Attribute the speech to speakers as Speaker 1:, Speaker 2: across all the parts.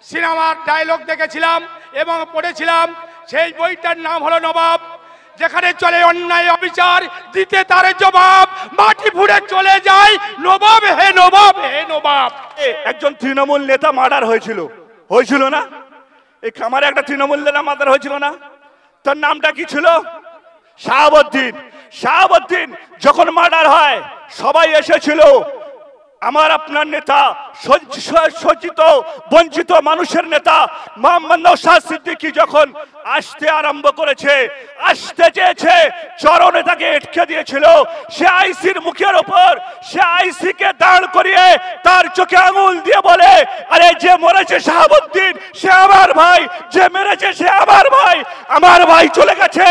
Speaker 1: সিনেমার ডায়লগ দেখেছিলাম এবং পড়েছিলাম। সেই বইটার নাম হলো নবাব। যেখানে চলে অন্যায় অবিচার, দিতে তার জবাব, মাটি ফুঁড়ে চলে যায় নবাব হে নবাব হে নবাব।
Speaker 2: একজন তৃণমূল নেতা মার্ডার হয়েছিল না? এই খামারে একটা তৃণমূল নেতা মার্ডার হয়েছিল না? তার নামটা কি ছিল? শাহাবুদ্দিন। শাহাবুদ্দিন যখন মার্ডার হয় সবাই এসেছিল। আমার আপনার নেতা, শোষিত বঞ্চিত মানুষের নেতা মোহাম্মদ নওশাদ সিদ্দিকী যখন আসতে আরম্ভ করেছে, আসতে চেয়েছে, চরণে তাকে আটকে দিয়েছিল। সে আইসির মুখের ওপর, সে আইসিকে দাঁড় করিয়ে তার চোখে আঙুল দিয়ে বলে, আরে যে মরেছে শাহাবুদ্দিন সে আমার ভাই, যে মেরেছে সে আমার ভাই। আমার ভাই চলে গেছে,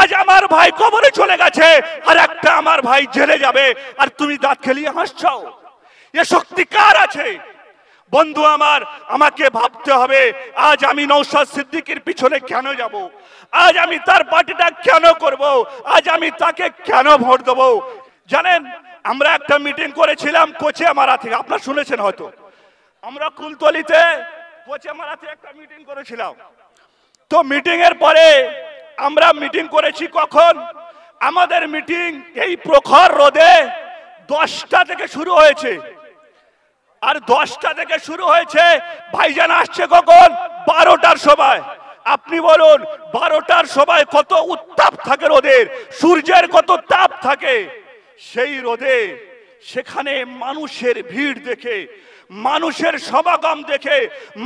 Speaker 2: আজ আমার ভাই কবরে চলে গেছে, আর একটা আমার ভাই জেলে যাবে, আর তুমি দাঁত খেলিয়ে হাসছো। এ শক্তি কার আছে? বন্ধু আমার, আমাকে ভাবতে হবে আজ আমি নওশাদ সিদ্দিকীর পিছনে কেন যাব, আজ আমি তার পার্টিটা কেন করব, আজ আমি তাকে কেন ভোট দেব। জানেন, আমরা একটা মিটিং করেছিলাম কোচেমারা থেকে, আপনারা শুনেছেন হয়তো। আমরা কুলতলিতে কোচেমারাতে একটা মিটিং করেছিলাম। তো মিটিং এর পরে আমরা মিটিং করেছি কখন? আমাদের মিটিং এই প্রখর রোদে 10টা থেকে শুরু হয়েছে, আর 10টা থেকে শুরু হয়েছে, ভাইজান আসছে কখন? 12টার সময়। আপনি বলুন 12টার সময় কত উত্তাপ থাকে রোদের, সূর্যের কত তাপ থাকে। সেই রোদে সেখানে মানুষের ভিড় দেখে, মানুষের সমাগম দেখে,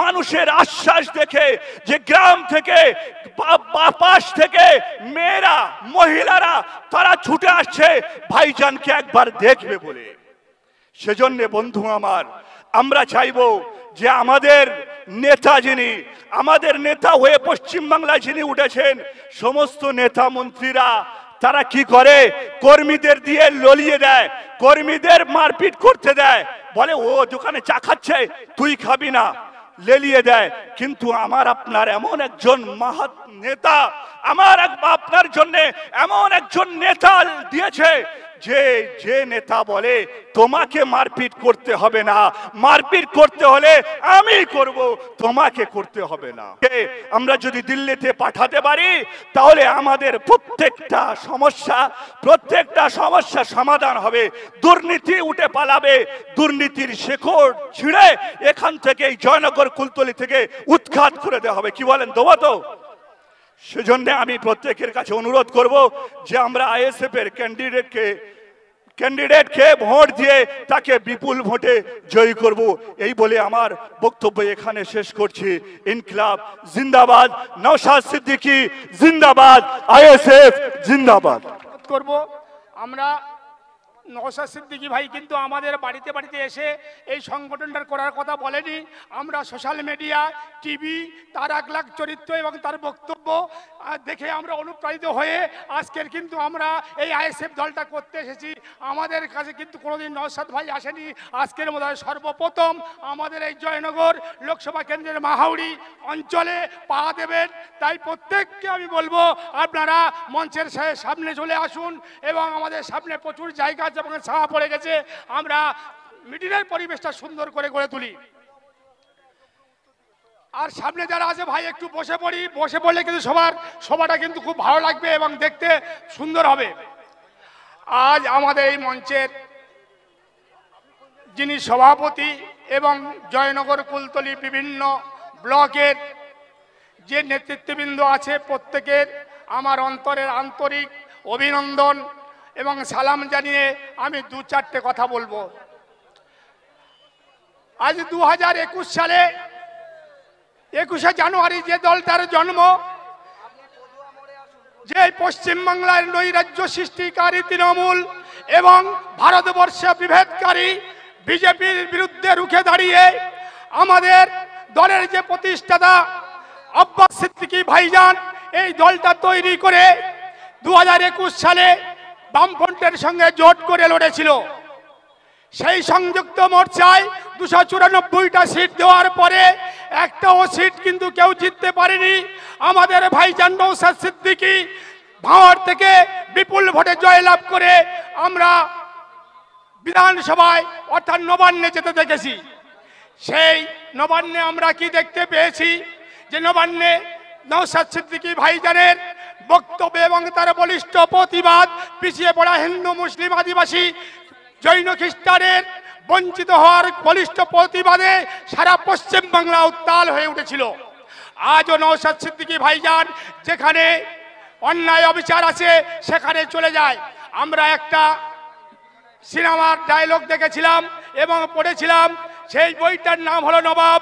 Speaker 2: মানুষের আশ্বাস দেখে, যে গ্রাম থেকে পাশ থেকে মেয়েরা মহিলারা তারা ছুটে আসছে ভাইজানকে একবার দেখবে বলে। সেজন্য বন্ধু আমার, আমরা চাইবো যে আমাদের নেতা যিনি, আমাদের নেতা হয়ে পশ্চিমবাংলায় যিনি উঠেছেন, সমস্ত নেতা মন্ত্রীরা তারা কি করে? কর্মীদের দিয়ে ললিয়ে দেয়, কর্মীদের মারপিট করতে দেয়, বলে ও দোকানে চা খাচ্ছে তুই খাবি না, লেলিয়ে দেয়। কিন্তু আমার আপনার এমন একজন মহৎ নেতা, আমার আপনার জন্য এমন একজন নেতা দিয়েছে যে নেতা বলে তোমাকে মারপিট করতে হবে না, মারপিট করতে হলে আমি করব, তোমাকে করতে হবে না। আমরা যদি দিল্লিতে পাঠাতে পারি তাহলে আমাদের প্রত্যেকটা সমস্যা সমাধান হবে, দুর্নীতি উঠে পালাবে, দুর্নীতির শেকড় ছিঁড়ে এখান থেকে জয়নগর কুলতলি থেকে উৎখাত করে দেওয়া হবে। কি বলেন, দেবো তো? সেজন্য আমি প্রত্যেকের কাছে অনুরোধ করব যে আমরা আইএসএফ এর ক্যান্ডিডেটকে ভোট দিয়ে তাকে বিপুল ভোটে জয়ী করব। এই বলে আমার বক্তব্য এখানে শেষ করছি। ইনকিলাব জিন্দাবাদ, নওশাদ সিদ্দিকী জিন্দাবাদ, আইএসএফ জিন্দাবাদ।
Speaker 1: করব আমরা নওশাদ সিদ্দিকী ভাই কিন্তু আমাদের বাড়িতে বাড়িতে এসে এই সংগঠনটার করার কথা বলেনি। আমরা সোশ্যাল মিডিয়া, টিভি, তার 1 লাখ চরিত্র এবং তার বক্তব্য দেখে আমরা অনুপ্রাণিত হয়ে আজকের কিন্তু আমরা এই আইএসএফ দলটা করতে এসেছি। আমাদের কাছে কিন্তু কোনোদিন নওশাদ ভাই আসেনি, আজকের মধ্যে সর্বপ্রথম আমাদের এই জয়নগর লোকসভা কেন্দ্রের মাহাউড়ি অঞ্চলে পা দেবেন। তাই প্রত্যেককে আমি বলবো আপনারা মঞ্চের সামনে চলে আসুন এবং আমাদের সামনে প্রচুর জায়গা এবং ছায়া পড়ে গেছে, আমরা মিটিংয়ের পরিবেশটা সুন্দর করে গড়ে তুলি। আর সামনে যারা আছে ভাই একটু বসে পড়ি, বসে পড়লে কিন্তু সবাটা কিন্তু খুব ভালো লাগবে এবং দেখতে সুন্দর হবে। আজ আমাদের এই মঞ্চের যিনি সভাপতি এবং জয়নগর কুলতলি বিভিন্ন ব্লকের যে নেতৃত্ববৃন্দ আছে প্রত্যেকের আমার অন্তরের আন্তরিক অভিনন্দন এবং সালাম জানিয়ে আমি 2-4টে কথা বলবো। আজ 2021 সালে 21শে জানুয়ারি যে দলটার জন্ম, যে পশ্চিমবাংলার নৈরাজ্য সৃষ্টিকারী তৃণমূল এবং ভারতবর্ষে বিভেদকারী বিজেপির বিরুদ্ধে রুখে দাঁড়িয়ে আমাদের দলের যে প্রতিষ্ঠাতা আব্বাস সিদ্দিকী ভাইজান এই দলটা তৈরি করে 2021 সালে বামফ্রন্টের সঙ্গে জোট করে লড়েছিল। সেই সংযুক্ত মোর্চায় 294টা সিট দেওয়ার পরে একটাও সিট কিন্তু কেউ জিততে পারেনি। আমাদের ভাইজান নওশাদ সিদ্দিকী ভাঙড় থেকে বিপুল ভোটে জয়লাভ করে আমরা বিধানসভায় অর্থাৎ নবান্নে যেতে দেখেছি। সেই নবান্নে আমরা কি দেখতে পেয়েছি যে নবান্নে নওশাদ সিদ্দিকী ভাইজানের বক্তব্য এবং তার বলিষ্ঠ প্রতিবাদ পিছিয়ে পড়া হিন্দু মুসলিম আদিবাসী জৈন খ্রিস্টানের বঞ্চিত হওয়ার বলিষ্ঠ প্রতিবাদে সারা পশ্চিম বাংলা উত্তাল হয়ে উঠেছিল। আজও নওশাদ সিদ্দিকী ভাইজান যেখানে অন্যায় অবিচার আছে সেখানে চলে যায়। আমরা একটা সিনেমার ডায়লগ দেখেছিলাম এবং পড়েছিলাম, সেই বইটার নাম হলো নবাব।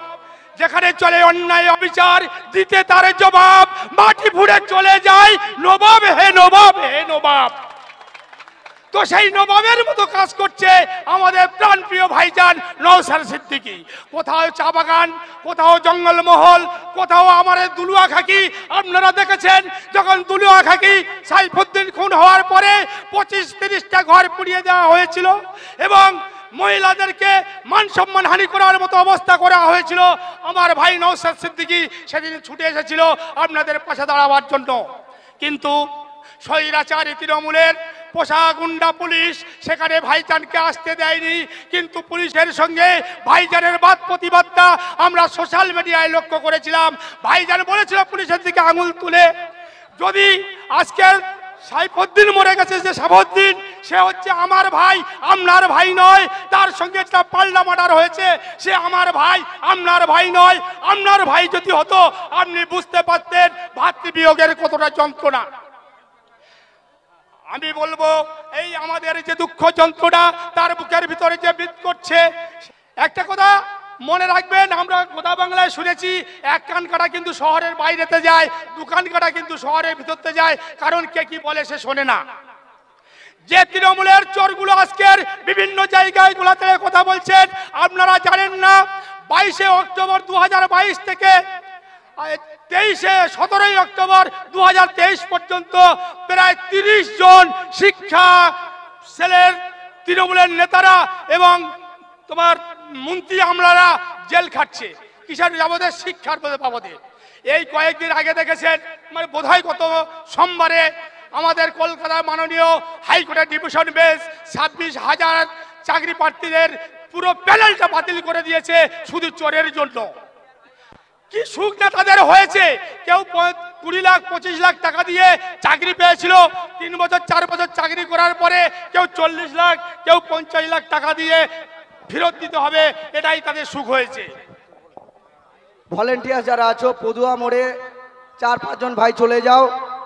Speaker 1: যেখানে চলে অন্যায় অবিচার দিতে তার জবাব, মাটি ফুঁড়ে চলে যায় নবাব হে নবাব হে নবাব। তো সেই নবাবের মতো কাজ করছে আমাদের প্রাণপ্রিয় ভাইজান নওশাদ সিদ্দিকী। কোথাও চা বাগান, কোথাও জঙ্গলমহল, কোথাও আমাদের দুলুয়া খাকি। আপনারা দেখেছেন যখন দুলুয়া খাকি সাইফুদ্দিন খুন হওয়ার পরে 25-30টা ঘর পুড়িয়ে দেওয়া হয়েছিল এবং মহিলাদেরকে মান সম্মান হানি করার মতো অবস্থা করা হয়েছিল। আমার ভাই নওশাদ সিদ্দিকী সেদিন ছুটে এসেছিল আপনাদের পাশে দাঁড়াবার জন্য, কিন্তু স্বৈরাচারী তৃণমূলের পোষা গুন্ডা পুলিশ সেখানে ভাইজানকে আসতে দেয়নি। কিন্তু পুলিশের সঙ্গে ভাইজানের বাদ প্রতিবাদটা আমরা সোশ্যাল মিডিয়ায় লক্ষ্য করেছিলাম। ভাইজান বলেছিল পুলিশের দিকে আঙুল তুলে, যদি আজকের সাইফুদ্দিন মরে গেছে যে সাইফুদ্দিন, সে হচ্ছে আমার ভাই, আপনার ভাই নয়। তার সঙ্গে একটা পাল্টা মার্ডার হয়েছে, সে আমার ভাই, আপনার ভাই নয়। আপনার ভাই যদি হতো আপনি বুঝতে পারতেন ভাতৃবিয়োগের কতটা যন্ত্রণা। আমি বলবো এই আমাদের যে দুঃখ যন্ত্রণা তার বুকের ভিতরে যে বিদ করছে, একটা কথা মনে রাখবেন, আমরা গোদা বাংলায় শুনেছি এক কান কাটা কিন্তু শহরের বাইরেতে যায়, দোকান কাটা কিন্তু শহরের ভিতরতে যায়, কারণ কে কি বলে সে শোনে না। যে তৃণমূলের চোরগুলো আজকের বিভিন্ন জায়গায় গোলাতে কথা বলছেন, আপনারা জানেন না 22শে অক্টোবর 2022 থেকে 17ই অক্টোবর 2023 পর্যন্ত প্রায় 30 জন শিক্ষা সেলের তৃণমূলের নেতারা এবং তোমার মন্ত্রী আমলারা জেল খাটছে কিসের বাবদে? শিক্ষার বাবদে। এই কয়েকদিন আগে দেখেছেন, মানে বোধহয় গত সোমবারে আমাদের কলকাতার মাননীয় হাইকোর্টের ডিভিশন বেঞ্চ 26,000 চাকরি প্রার্থীদের পুরো প্যানেলটা বাতিল করে দিয়েছে শুধু চোরের জন্য। কি সুখ না তাদের হয়েছে! কেউ 20 লাখ 25 লাখ টাকা দিয়ে চাকরি পেয়েছিল, 3 বছর 4 বছর চাকরি করার পরে কেউ 40 লাখ, কেউ 50 লাখ টাকা দিয়ে ফেরত দিতে হবে, এটাই তাদের সুখ হয়েছে।
Speaker 3: ভলেন্টিয়ার যারা আছো পদুয়া মোড়ে 4-5 জন ভাই চলে যাও,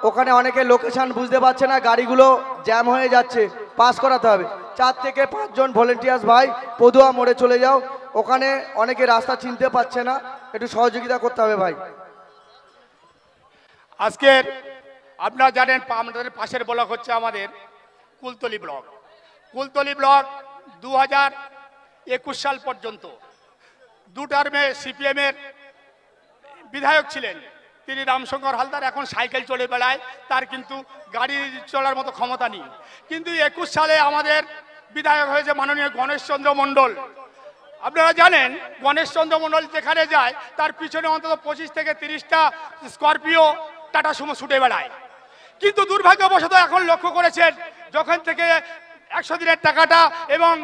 Speaker 3: ওখানে অনেকে লোকেশন বুঝতে পারছে না, গাড়িগুলো জ্যাম হয়ে যাচ্ছে, পাস করাতে হবে। 4 থেকে 5 জন ভলেন্টিয়ার্স ভাই পদুয়া মোড়ে চলে যাও, ওখানে অনেকে রাস্তা চিনতে পারছে না, একটু সহযোগিতা করতে হবে ভাই।
Speaker 1: আজকের আপনারা জানেন আমাদের পাশের ব্লক হচ্ছে আমাদের কুলতলি ব্লক। কুলতলি ব্লক 2021 সাল পর্যন্ত 2 টার্মে সিপিএমের বিধায়ক ছিলেন তিনি রামশঙ্কর হালদার। এখন সাইকেল চলে বেড়ায়, তার কিন্তু গাড়ি চলার মতো ক্ষমতা নেই। কিন্তু 21 সালে আমাদের বিধায়ক হয়েছে মাননীয় গণেশচন্দ্র মণ্ডল। আপনারা জানেন গণেশচন্দ্র মণ্ডল যেখানে যায় তার পিছনে অন্তত 25 থেকে 30টা স্করপিও টাটা সুমো ছুটে বেড়ায়। কিন্তু দুর্ভাগ্যবশত এখন লক্ষ্য করেছেন যখন থেকে 100 দিনের টাকাটা এবং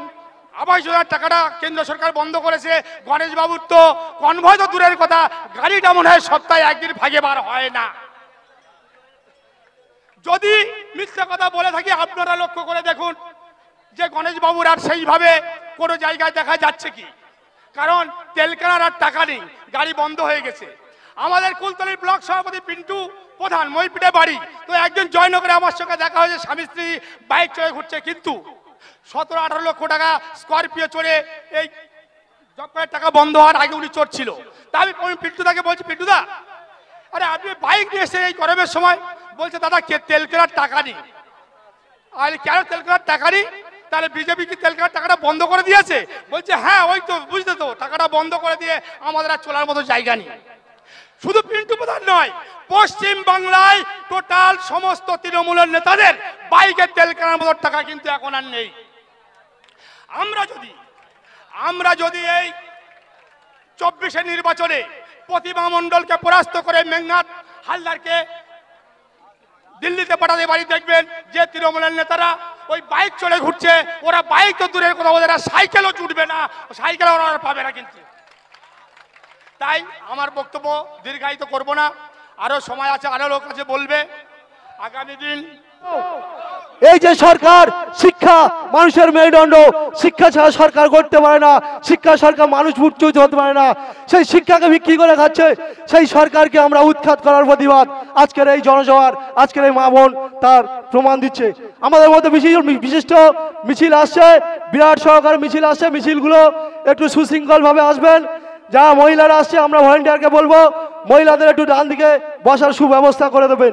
Speaker 1: আবাস যোজনার টাকাটা কেন্দ্র সরকার বন্ধ করেছে, গণেশবাবুর তো কনভয় তো দূরের কথা, গাড়িটা মনে হয় সপ্তাহে একদিন ভাগে বার হয় না। যদি মিথ্যা কথা বলে থাকি আপনারা লক্ষ্য করে দেখুন যে গণেশবাবুর আর সেইভাবে কোনো জায়গায় দেখা যাচ্ছে কি, কারণ তেল কেনার আর টাকা নেই, গাড়ি বন্ধ হয়ে গেছে। আমাদের কুলতলির ব্লক সভাপতি পিন্টু প্রধান মইপিটে বাড়ি, তো একদিন জয়নগরে আমার সঙ্গে দেখা হয়েছে, স্বামী স্ত্রী বাইক চড়ে ঘুরছে, কিন্তু 17-18 লক্ষ টাকা স্করপিও চড়ে এই জবের টাকা বন্ধ হওয়ার আগে উনি চড়ছিল। তা আমি পিন্টুদাকে বলছি, পিন্টুদা আরে আপনি বাইক নিয়ে এসে এই গরমের সময়, বলছে দাদা তেল কেনার টাকা নেই। আর কেন তেল কেনার টাকা নেই? তাহলে বিজেপি কি তেল কেনার টাকাটা বন্ধ করে দিয়েছে? বলছে হ্যাঁ ওই তো, বুঝতে তো টাকাটা বন্ধ করে দিয়ে আমাদের আর চলার মতো জায়গা নেই। শুধু পিন্টু প্রধান নয়, পশ্চিম বাংলায় টোটাল সমস্ত তৃণমূলের নেতাদের বাইকের তেল কেনার মতো টাকা কিন্তু এখন আর নেই। আমরা যদি এই 24-এর নির্বাচনে প্রতিমা মণ্ডলকে পরাস্ত করে মেঘনাথ হালদারকে দিল্লিতে পাঠাতে পারি, দেখবেন যে তৃণমূলের নেতারা ওই বাইক চড়ে ঘুরছে, ওরা বাইক তো দূরের কথা, ওরা সাইকেলও জুটবে না, সাইকেল ওরা পাবে না। কিন্তু তাই আমার বক্তব্য দীর্ঘায়িত করব না, আরো সময় আছে, আরো লোক আছে বলবে আগামী দিন।
Speaker 4: এই যে সরকার শিক্ষা মানুষের মেরুদণ্ড, শিক্ষা ছাড়া সরকার করতে পারে না, শিক্ষা সরকার মানুষ উচ্চুত হতে পারে না, সেই শিক্ষাকে বিক্রি করে খাচ্ছে, সেই সরকারকে আমরা উৎখাত করার প্রতিবাদ আজকের এই জনসভার, আজকের এই মা বোন তার প্রমাণ দিচ্ছে। আমাদের মধ্যে বিশিষ্ট মিছিল আসছে, বিরাট সহকারে মিছিল আসছে, মিছিলগুলো একটু সুশৃঙ্খলভাবে আসবেন। যারা মহিলারা আসছে আমরা ভলেন্টিয়ারকে বলবো মহিলাদের একটু ডান দিকে বসার সুব্যবস্থা করে দেবেন।